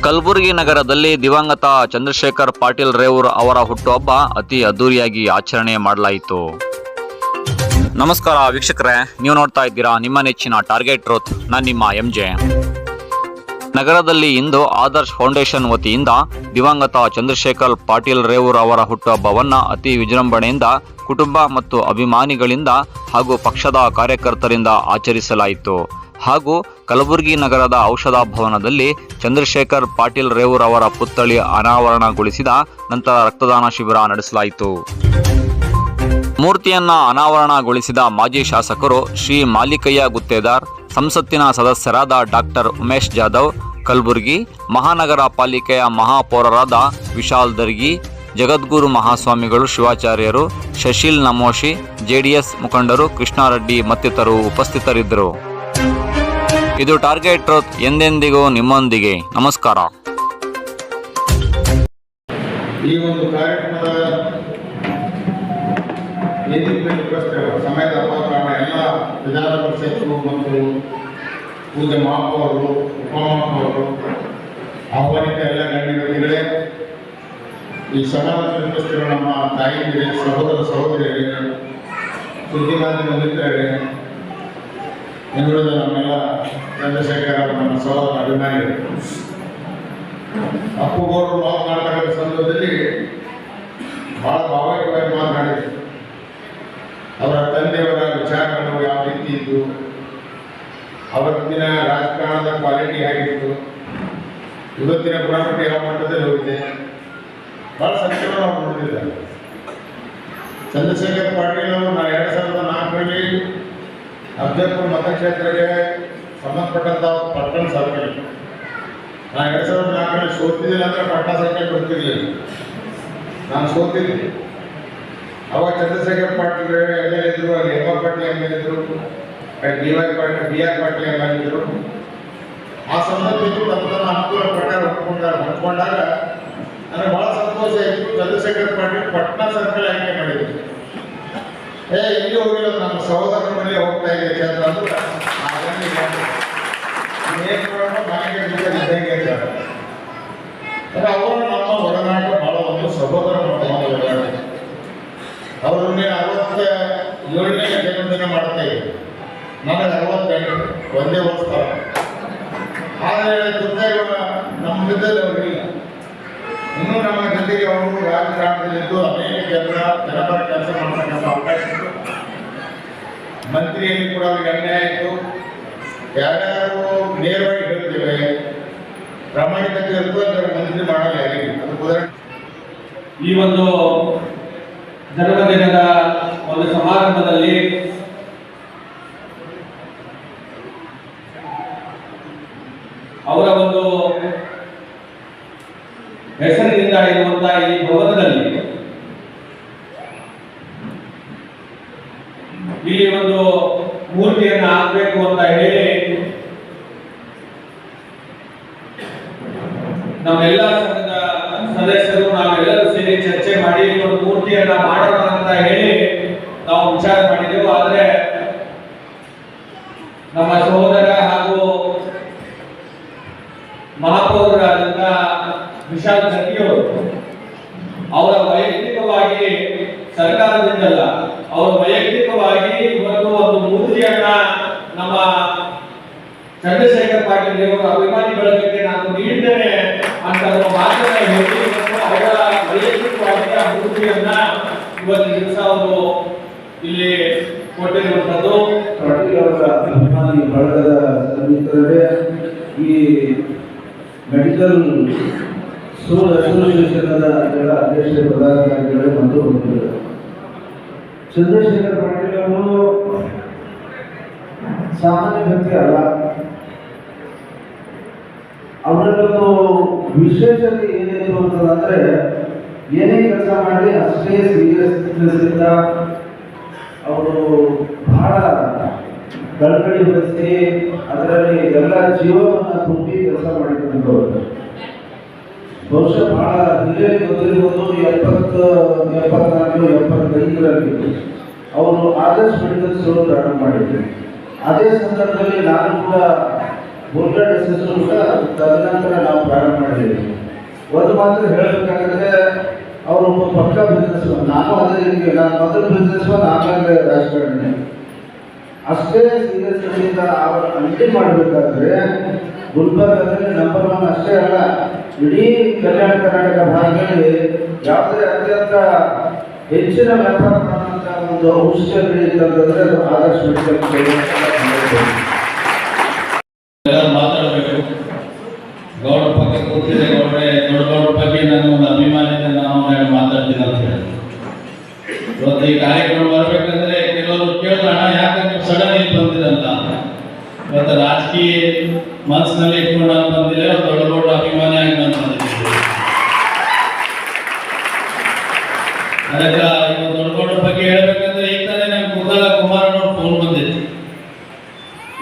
ಕಲಬುರಗಿ ನಗರದಲ್ಲಿ ದಿವಂಗತ ಚಂದ್ರಶೇಖರ್ ಪಾಟೀಲ್ ರೇವೂರ್ ಅವರ ಹುಟ್ಟುಹಬ್ಬ ಅತಿ ಅದ್ದೂರಿಯಾಗಿ ಆಚರಣೆ ಮಾಡಲಾಯಿತು. ನಮಸ್ಕಾರ ವೀಕ್ಷಕರೇ, ನೀವು ನೋಡ್ತಾ ಇದ್ದೀರಾ ನಿಮ್ಮ ನೆಚ್ಚಿನ ಟಾರ್ಗೆಟ್ ಟ್ರೂತ್. ನಾನು ನಿಮ್ಮ MJ. ನಗರದಲ್ಲಿ ಇಂದು ಆದರ್ಶ್ ಫೌಂಡೇಶನ್ ವತಿಯಿಂದ ದಿವಂಗತ ಚಂದ್ರಶೇಖರ್ ಪಾಟೀಲ್ ರೇವೂರ್ ಅವರ ಹುಟ್ಟುಹಬ್ಬವನ್ನು ಅತಿ ವಿಜೃಂಭಣೆಯಿಂದ ಕುಟುಂಬ ಮತ್ತು ಅಭಿಮಾನಿಗಳಿಂದ ಹಾಗೂ ಪಕ್ಷದ ಕಾರ್ಯಕರ್ತರಿಂದ ಆಚರಿಸಲಾಯಿತು. ಹಾಗೂ ಕಲಬುರಗಿ ನಗರದ ಔಷಧ ಭವನದಲ್ಲಿ ಚಂದ್ರಶೇಖರ್ ಪಾಟೀಲ್ ರೇವೂರ್ ಅವರ ಪುತ್ಥಳಿ ಅನಾವರಣಗೊಳಿಸಿದ ನಂತರ ರಕ್ತದಾನ ಶಿಬಿರ ನಡೆಸಲಾಯಿತು. ಮೂರ್ತಿಯನ್ನ ಅನಾವರಣಗೊಳಿಸಿದ ಮಾಜಿ ಶಾಸಕರು ಶ್ರೀ ಮಾಲಿಕಯ್ಯ ಗುತ್ತೇದಾರ್, ಸಂಸತ್ತಿನ ಸದಸ್ಯರಾದ ಡಾಕ್ಟರ್ ಉಮೇಶ್ ಜಾಧವ್ ಕಲಬುರಗಿ, ಮಹಾನಗರ ಪಾಲಿಕೆಯ ಮಹಾಪೌರರಾದ ವಿಶಾಲ್ ದರ್ಗಿ, ಜಗದ್ಗುರು ಮಹಾಸ್ವಾಮಿಗಳು ಶಿವಾಚಾರ್ಯರು, ಶಶೀಲ್ ನಮೋಶಿ, JDS ಮುಖಂಡರು ಕೃಷ್ಣಾರೆಡ್ಡಿ ಮತ್ತಿತರರು ಉಪಸ್ಥಿತರಿದ್ದರು. ಇದು ಟಾರ್ಗೆಟ್ ಟ್ರೂತ್, ಎಂದೆಂದಿಗೂ ನಿಮ್ಮೊಂದಿಗೆ. ನಮಸ್ಕಾರ. ಈ ಒಂದು ಕಾರ್ಯಕ್ರಮದ ಸಮಯದ ಅಭಾವ ಎಲ್ಲ ವಿಧಾನ ಪರಿಷತ್ತು ಮತ್ತು ಪೂಜೆ ಮಹಾಪೌರರು, ಉಪಮಹಾಪೌರರು, ಆಹ್ವಾನಿತ ಎಲ್ಲ ಗಣ್ಯರಿಗೆ, ಈ ಸಮಾಜದ ಉಪಸ್ಥಿತರು, ನಮ್ಮ ತಾಯಿಗೆ, ಸಹೋದರ ಸಹೋದರಿಯರಿಗೆ, ಸುದ್ದಿ ಮಾಧ್ಯಮ ಮಿತ್ರರಿಗೆ, ಇನ್ನುಳಿದ ನಮ್ಮೆಲ್ಲ ಚಂದ್ರಶೇಖರ್ ನಮ್ಮ ಸಹೋದರ ಅಭಿಮಾನಿಗಳು, ಅಪ್ಪುಗೌಡರು ಮಾತನಾಡ್ತಕ್ಕಂಥ ಸಂದರ್ಭದಲ್ಲಿ ಬಹಳ ಭಾವೈಕ್ಯವಾಗಿ ಮಾತನಾಡಿದರು. ಅವರ ತಂದೆಯವರ ವಿಚಾರಗಳು ಯಾವ ರೀತಿ ಇದ್ದು, ಅವತ್ತಿನ ರಾಜಕಾರಣದ ಕ್ವಾಲಿಟಿ ಹೇಗಿತ್ತು, ಇವತ್ತಿನ ಗುಣಮಟ್ಟ ಯಾವ ಮಟ್ಟದಲ್ಲಿ ಹೋಗಿದೆ, ಬಹಳ ಸತ್ಯವನ್ನು ನಾವು ನೋಡಿದ್ದಾರೆ. ಚಂದ್ರಶೇಖರ್ ಪಾಟೀಲ್ ಅವರು 2004ರಲ್ಲಿ ಅಫಜಲ್ಪುರ ಮತಕ್ಷೇತ್ರಕ್ಕೆ ಸಂಬಂಧಪಟ್ಟಂಥ ಪಟ್ಟಣ ಸರ್ಕಲ್, ನಾನು 2004ರಲ್ಲಿ ಸೋತಿದ್ದಿಲ್ಲ ಅಂದರೆ ಪಟ್ಟಣ ಸರ್ಕಲ್ ಬರ್ತಿರ್ಲಿಲ್ಲ, ನಾನು ಸೋತಿದ್ದೆ. ಅವಾಗ ಚಂದ್ರಶೇಖರ್ ಪಾಟೀಲ್ MLA ಇದ್ರು, ಅಲ್ಲಿ MR ಪಾಟೀಲ್ MLA ಇದ್ರು, BR ಪಾಟೀಲ್ MLA ಇದ್ರು. ಆ ಸಂದರ್ಭದಲ್ಲಿ ತಮ್ಮ ಅನುಕೂಲ ಪ್ರಕಾರ ಹೊಂದ್ಕೊಂಡಾಗ ನನಗೆ ಭಾಳ ಸಂತೋಷ ಇತ್ತು. ಚಂದ್ರಶೇಖರ್ ಪಾಟೀಲ್ ಪಟ್ನಾ ಸರ್ಕಲ್ ಆಯ್ಕೆ ಮಾಡಿದ್ರು. ಎಲ್ಲಿ ಹೋಗಿಲ್ಲ, ನಮ್ಮ ಸಹೋದರನ ಮನೆ ಹೋಗ್ತಾ ಇದೆ ಕ್ಷೇತ್ರ ಅಂದ್ರೆ ಅವರು ನಮ್ಮ ಒಡನಾಟ ಭಾಳ ಒಂದು ಸಹೋದರ ಒಡನಾಟ. ಅವರನ್ನೇ 67ನೇ ಜನ್ಮದಿನ ಮಾಡ್ತಾ ಇದ್ರು, ನನಗೆ 68, ಒಂದೇ ವರ್ಷ. ಆದರೆ ಜೊತೆಗೆ ನಮ್ಮ ಜೊತೆಲಿ ಅವರಿಲ್ಲ. ಇನ್ನೂ ನಮ್ಮ ಜೊತೆಗೆ ಅವರು ರಾಜಕಾರಣದಲ್ಲಿದ್ದು ಅನೇಕ ಜನಪರ ಕೆಲಸ ಮಾಡ್ತಕ್ಕಂಥ ಅವಕಾಶ ಇತ್ತು. ಮಂತ್ರಿಯಲ್ಲಿ ಕೂಡ ಅವ್ರಿಗೆ ಅನ್ಯಾಯ ಆಯಿತು. ಯಾರ್ಯಾರು ನೇರವಾಗಿ ಹೇಳ್ತೇವೆ, ಪ್ರಾಮಾಣಿಕತೆ ಇರ್ತದೆ, ಅದರ ಮಂತ್ರಿ ಮಾಡಲ್ಲ ಯಾರಿಗೆ. ಅದು ಈ ಒಂದು ಜನ್ಮದಿನದ ಒಂದು ಸಮಾರಂಭದಲ್ಲಿ ಅವರ ಒಂದು ಹೆಸರಿನಿಂದ ಇರುವಂತಹ ಈ ಭವನದಲ್ಲಿ ಇಲ್ಲಿ ಒಂದು ಮೂರ್ತಿಯನ್ನು ಹಾಕಬೇಕು ಅಂತ ಹೇಳಿ ನಮ್ಮೆಲ್ಲ ಸಂಘದ ಸದಸ್ಯರು ನಾವೆಲ್ಲರೂ ಸೇರಿ ಚರ್ಚೆ ಮಾಡಿ ಒಂದು ಮೂರ್ತಿಯನ್ನ ಮಾಡೋಣ ಅಂತ ಹೇಳಿ ನಾವು ವಿಚಾರ ಮಾಡಿದೆವು. ಆದರೆ ನಮ್ಮ ಸಹೋದರ ಹಾಗೂ ಮಹಾಪೌರರಾದಂಥ ವಿಶಾಲ್ ದರ್ಗಿಯವರು ಅವರ ವೈಯಕ್ತಿಕವಾಗಿ, ಸರ್ಕಾರದಿಂದಲ್ಲ, ಅವರು ವೈಯಕ್ತಿಕವಾಗಿ ಇವತ್ತು ಒಂದು ಮೂರ್ತಿಯನ್ನ ನಮ್ಮ ಚಂದ್ರಶೇಖರ್ ಪಾಟೀಲ್ ರೇವೂರ್ ಅಭಿಮಾನಿ ಬಳಗಕ್ಕೆ ನಾನು ನೀಡಿದ್ದೇನೆ ಅಂತ ಮಾತನ್ನ ಹೇಳಿ ಅವರ ವೈಯಕ್ತಿಕವಾಗಿ ಆ ಮೂರ್ತಿಯನ್ನ ಇವತ್ತಿನ ದಿವಸ ಅವರು ಇಲ್ಲಿ ಕೊಟ್ಟಿರುವಂಥದ್ದು. ಪಾಟೀಲ್ ಅವರ ಅಭಿಮಾನಿ ಬಳಗದ ಮಿತ್ರರೇ, ಈ ಮೆಡಿಕಲ್ ಸ್ಕೂಲ್ ಅಸೋಸಿಯೇಷನ್ ಅಧ್ಯಕ್ಷ ಪ್ರಧಾನ ಕಾರ್ಯದರ್ಶಿಗಳು ಮತ್ತು ಬಂದಿದ್ದಾರೆ. ಚಂದ್ರಶೇಖರ್ ಪಾಟೀಲ್ ಅವರು ಸಾಮಾನ್ಯ ವ್ಯಕ್ತಿ ಅಲ್ಲ. ಅವರಲ್ಲೊಂದು ವಿಶೇಷತೆ ಏನಿತ್ತು ಅಂತಂದ್ರೆ, ಏನೇ ಕೆಲಸ ಮಾಡಿ ಅಷ್ಟೇ ಸೀರಿಯಸ್ನೆಸ್ ಇಂದ ಅವರು ಬಹಳ ಕಳಕಳಿ ವಹಿಸಿ ಅದರಲ್ಲಿ ಎಲ್ಲ ಜೀವನವನ್ನು ತುಂಬಿ ಕೆಲಸ ಮಾಡಿದಂಥವ್ರು. ಬಹುಶಃ ಬಹಳ ಹಿರಿಯರಿಗೆ ಗೊತ್ತಿರ್ಬೋದು, 74, 75ರಲ್ಲಿ ಅವರು ಆದರ್ಶ್ ಮೆಡಿಕಲ್ ಸ್ಟೋರ್ ಪ್ರಾರಂಭ ಮಾಡಿದ್ರು. ಅದೇ ಸಂದರ್ಭದಲ್ಲಿ ನಾನು ಕೂಡ ಬೋರ್ಗಡ್ ಎಸ್ ಕೂಡ ತದನಂತರ ನಾವು ಪ್ರಾರಂಭ ಮಾಡಿದ್ದೀವಿ. ಒಂದು ಮಾತ್ರ ಹೇಳಬೇಕಾದ್ರೆ ಅವರು ಒಬ್ಬ ಪಕ್ಕ ಬಿಸ್ನೆಸ್ ಮನ್. ನಾನು ಅದೇ ರೀತಿ ನಾನು ಮೊದಲು ಬಿಸ್ನೆಸ್ ಮನ್, ಆಮೇಲೆ ರಾಜಕಾರಣಿ. ಅಷ್ಟೇ ಸೀರಿಯಸ್ನಿಂದ ಅವರ ಅಂಗಡಿ ಮಾಡಬೇಕಾದ್ರೆ ಗುಲ್ಬರ್ಗದಲ್ಲಿ ನಂಬರ್ 1 ಅಷ್ಟೇ ಅಲ್ಲ, ಇಡೀ ಕಲ್ಯಾಣ ಕರ್ನಾಟಕ ಭಾಗದಲ್ಲಿ ಯಾವುದೇ ಅತ್ಯಂತ ಹೆಚ್ಚಿನ ವ್ಯಾಪಾರ ಮಾಡುವಂಥ ಒಂದು ಔಷಧಿ ಅಂಗಡಿ ಇತ್ತಂತಂದ್ರೆ ಅದು ಆದರ್ಶ ಮೆಡಿಕಲ್ ಸ್ಟೋರ್. ಮಾತಾಡಬೇಕು. ಗೌಡ ಪಕ್ಕ ಕೂತಿದೆ, ಗೌಡ್ರ ಬಗ್ಗೆ ನಾನು ಒಂದು ಅಭಿಮಾನಿಯಿಂದ ನಾವು ಮಾತಾಡ್ತೀನಿ ಅಂತ ಹೇಳಿ ಇವತ್ತು ಈ ಕಾರ್ಯಕ್ರಮ ಬರ್ಬೇಕಂದ್ರೆ ಕೆಲವರು ಕೇಳಿದ್ರೆ ಅಣ್ಣ ಯಾಕೆ ನೀವು ಸಡನ್ ಆಗಿ ಬಂದಿರಲ್ಲ, ಇವತ್ತು ರಾಜಕೀಯ ಮನಸ್ಸಿನಲ್ಲಿ ಇಟ್ಕೊಂಡು ನಾನು ಬಂದಿಲ್ಲ, ದೊಡ್ಡ ಅಭಿಮಾನಿಯಾಗಿ ನಾನು ಬಂದಿದ್ದೀನಿ. ಅದಕ್ಕೆ ಇವತ್ತು ದೊಡ್ಡ ಬಗ್ಗೆ ಹೇಳ್ಬೇಕಂದ್ರೆ ಈಗ ತಾನೇ ನಂಗೆ ಕುಂದಲ ಕುಮಾರನವ್ರು ಫೋನ್ ಬಂದಿತ್ತು,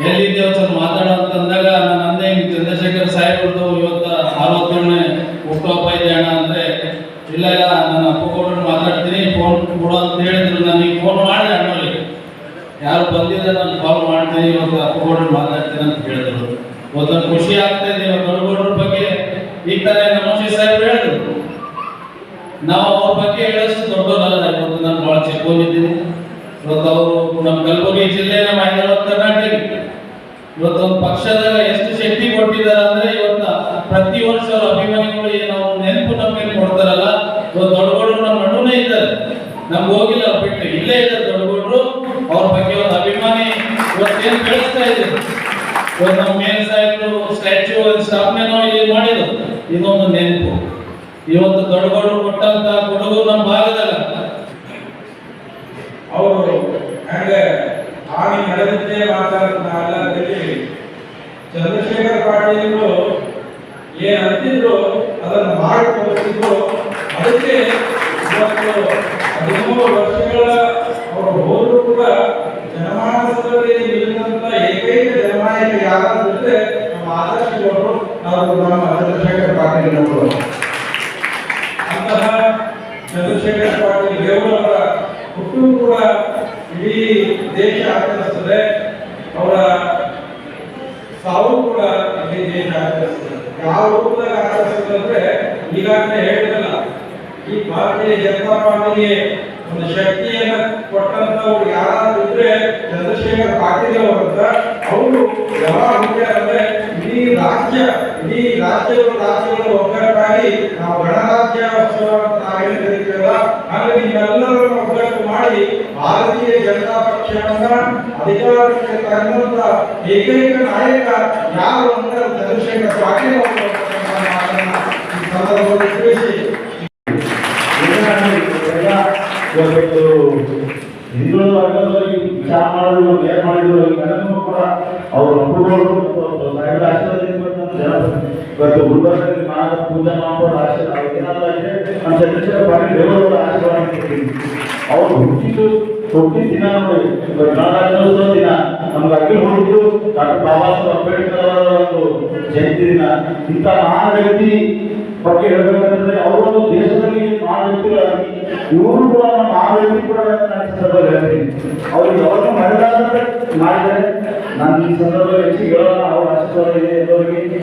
ಎಲ್ಲಿದ್ದೇವೆ ಸ್ವಲ್ಪ ಮಾತಾಡೋ ಅಂತಂದಾಗ ನಾನು ಅಂದೆ ಹಿಂಗೆ ಚಂದ್ರಶೇಖರ್ ಸಾಹೇಬ್ರದ್ದು ಇವತ್ತು 67ನೇ ಹುಟ್ಟುಹಬ್ಬ ಇದೆ ಅಣ್ಣ ಅಂದ್ರೆ, ಇಲ್ಲ ನಾನು ಅಪ್ಪಗೌಡರು ಮಾತಾಡ್ತೀನಿ ಫೋನ್ ಕೊಡು ಅಂತ ಹೇಳಿದ್ರು. ನಾನು ಈಗ ಫೋನ್ ಮಾಡಿದೆ ಅಣ್ಣಲ್ಲಿ, ಯಾರು ಬಂದಿದ್ರೆ ನಾನು ಕಾಲ್ ಮಾಡ್ತೀನಿ, ಇವತ್ತು ಅಪ್ಪಗೌಡರು ಮಾತಾಡ್ತೀನಿ ಅಂತ ಹೇಳಿದ್ರು. ಇವತ್ತು ನನಗೆ ಖುಷಿ ಆಗ್ತಾ ಇದೆ. ಇವತ್ತು ದೊಡ್ಡಗೌಡರ ಬಗ್ಗೆ ಈಗ ತಾನೇ ನಮೋಶಿ ಸಾಹೇಬ್ರು ಹೇಳಿದ್ರು, ನಾವು ಅವ್ರ ಬಗ್ಗೆ ಹೇಳೋಷ್ಟು ದೊಡ್ಡವರಲ್ಲ. ಇವತ್ತು ನಾನು ಭಾಳ ಚಿಕ್ಕವನಿದ್ದೀನಿ. ಇವತ್ತು ಅವರು ನಮ್ಮ ಕಲಬುರಗಿ ಜಿಲ್ಲೆ, ನಮ್ಮ ಹೈದರಾಬಾದ್ ಕರ್ನಾಟಕ ಇವತ್ತೊಂದು ಪಕ್ಷದಾಗ ಎಷ್ಟು ಶಕ್ತಿ ಕೊಟ್ಟಿದ್ದಾರೆ ಅಂದ್ರೆ, ಇವತ್ತು ಪ್ರತಿ ವರ್ಷ ಅವ್ರ ಅಭಿಮಾನಿಗಳು ಏನೋ ನೆನಪು ನಮಗೆ ಕೊಡ್ತಾರಲ್ಲ, ಇವತ್ತು ದೊಡ್ಡಗೌಡರು ನಮ್ಮ ನಡುವೆ ಇದ್ದಾರೆ, ನಮ್ಗೆ ಹೋಗಿಲ್ಲ ಅವ್ರು ಬಿಟ್ಟು ಇಲ್ಲೇ ಇದ್ದಾರೆ ದೊಡ್ಡಗೌಡರು. ಅವ್ರ ಬಗ್ಗೆ ಒಂದು ಅಭಿಮಾನಿ ಇವತ್ತೇನು ಬೆಳೆಸ್ತಾ ಇದೆ. ಇವತ್ತು ನಮ್ಮ ಮೇಲ್ ಸಾಹೇಬರು ಸ್ಟ್ಯಾಚ್ಯೂ ಸ್ಥಾಪನೆನೋ ಇಲ್ಲಿ ಮಾಡಿದ್ರು, ಇದೊಂದು ನೆನಪು. ಇವತ್ತು ದೊಡ್ಡಗೌಡರು ಕೊಟ್ಟಂತ ಕೊಡುಗು ನಮ್ಮ ಭಾಗದಲ್ಲ. ಅವರು ಹಾಗೆ ಆಗಿ ನಡೆದಂತೆ ಮಾತಾಡ್ತಾರಲ್ಲ ಅಂತೇಳಿ ಚಂದ್ರಶೇಖರ್ ಪಾಟೀಲರು ಏನ್ ಅಂತಿದ್ರು ಅದನ್ನು ಮಾಡಿ ತೋರಿಸಿದ್ರು. ಅದಕ್ಕೆ ಇವತ್ತು 13 ವರ್ಷಗಳ ಅವರು ಹೋದ್ರು ಕೂಡ ಜನಮಾನಸದಲ್ಲಿ ನಿಲ್ಲಂತ ಏಕೈಕ ಜನನಾಯಕ ಯಾರಾದ್ರೆ ನಮ್ಮ ಆದರ್ಶಗಳು, ನಮ್ಮ ಚಂದ್ರಶೇಖರ್ ಪಾಟೀಲ್ ಅವರು. ಅಂತಹ ಚಂದ್ರಶೇಖರ್ ಪಾಟೀಲ್ ರೇವೂರವರ ಹುಟ್ಟು ಕೂಡ ಇಡೀ ದೇಶ ಆಚರಿಸ್ತದೆ, ಅವರ ಸಾವು ಕೂಡ ಇಡೀ ದೇಶ ಆಚರಿಸ್ತದೆ. ಯಾವ ರೂಪದಾಗ ಆಚರಿಸ್ತದೆ ಅಂದ್ರೆ, ಈಗಾಗಲೇ ಹೇಳಿದಲ್ಲ, ಈ ಭಾರತೀಯ ಜನತಾ ಪಾರ್ಟಿಗೆ ಒಂದು ಶಕ್ತಿಯನ್ನ ಕೊಟ್ಟಂತವ್ರು ಯಾರಾದ್ರೂ ಇದ್ರೆ ಚಂದ್ರಶೇಖರ್ ಪಾಟೀಲ್ ಅವರಂತ. ಅವರು ಯಾವಾಗ ಹುಟ್ಟ್ಯಾರಂದ್ರೆ ಇಡೀ ರಾಜ್ಯಗಳು ಒಗ್ಗಟ್ಟಾಗಿ ನಾವು ಗಣರಾಜ್ಯೋತ್ಸವ ಅಂತ ನಾವೇನು ಕರೀತೀವಲ್ಲ, ಹಾಗಾಗಿ ನೀವೆಲ್ಲರನ್ನು ಒಗ್ಗಟ್ಟು ಮಾಡಿ ಭಾರತೀಯ ಜನತಾ ಪಕ್ಷವನ್ನ ಅಧಿಕಾರಕ್ಕೆ ತರುವಂತ ಏಕೈಕ ನಾಯಕ ಯಾರು ಅಂದ್ರೆ ಚಂದ್ರಶೇಖರ್ ಪಾಟೀಲ್ ಅವರು ಈ ಸಂದರ್ಭದಲ್ಲಿ ತಿಳಿಸಿ. ಇವತ್ತು ಹಿಂದುಳಿದ ವರ್ಗದವರಿಗೆ ವಿಚಾರ ಮಾಡಿದ್ರು, ಏನ್ ಮಾಡಿದ್ರು, ಎಲ್ಲರೂ ಕೂಡ ಅವರು ಅಪ್ಪುಗಳು ಸಾಹೇಬರ ಆಶೀರ್ವಾದ ಇವತ್ತು ಗುಲ್ಬರ್ಗದಲ್ಲಿ ನಾನು ಪೂಜಾ ಮಾಡ್ಕೊಂಡು ಆಶೀರ್ವಾದ ಏನಾದ್ರು ನಮ್ಮ ಚಂದ್ರಶೇಖರ್ ಪಾಟೀಲ್ ರೇವೂರವರ ಆಶೀರ್ವಾದ ಕೊಡ್ತೀನಿ. ಅವರು ಹುಟ್ಟಿದ ದಿನ ನೋಡಿ, ಗಣರಾಜ್ಯೋತ್ಸವ ದಿನ, ನಮ್ಗೆ ಅಖಿಲ ಹುಟ್ಟಿದ್ದು ಡಾಕ್ಟರ್ ಬಾಬಾ ಸಾಹೇಬ್ ಅಂಬೇಡ್ಕರ್ ಅವರ ಒಂದು ಜಯಂತಿ ದಿನ. ಇಂಥ ಮಹಾನ್ ವ್ಯಕ್ತಿ ಬಗ್ಗೆ ಹೇಳ್ಬೇಕಂದ್ರೆ ಅವರು ದೇಶದಲ್ಲಿ ಮಹಾನ್ ವ್ಯಕ್ತಿಗಳಾಗಿ ಇವರು ಕೂಡ ಮಹಾನ್ ವ್ಯಕ್ತಿ ಕೂಡ ನಾನು ಸಂದರ್ಭದಲ್ಲಿ ಹೇಳ್ತೀನಿ. ಅವ್ರಿಗೆ ಯಾವಾಗ ಮಾಡಿದ್ದಾರೆ ಮಾಡಿದರೆ ನಾನು ಈ ಸಂದರ್ಭದಲ್ಲಿ ಹೆಚ್ಚಿಗೆ ಹೇಳೋಣ. ಅವ್ರ ಆಶೀರ್ವಾದ ಇದೆ ಎಲ್ಲರಿಗೆ.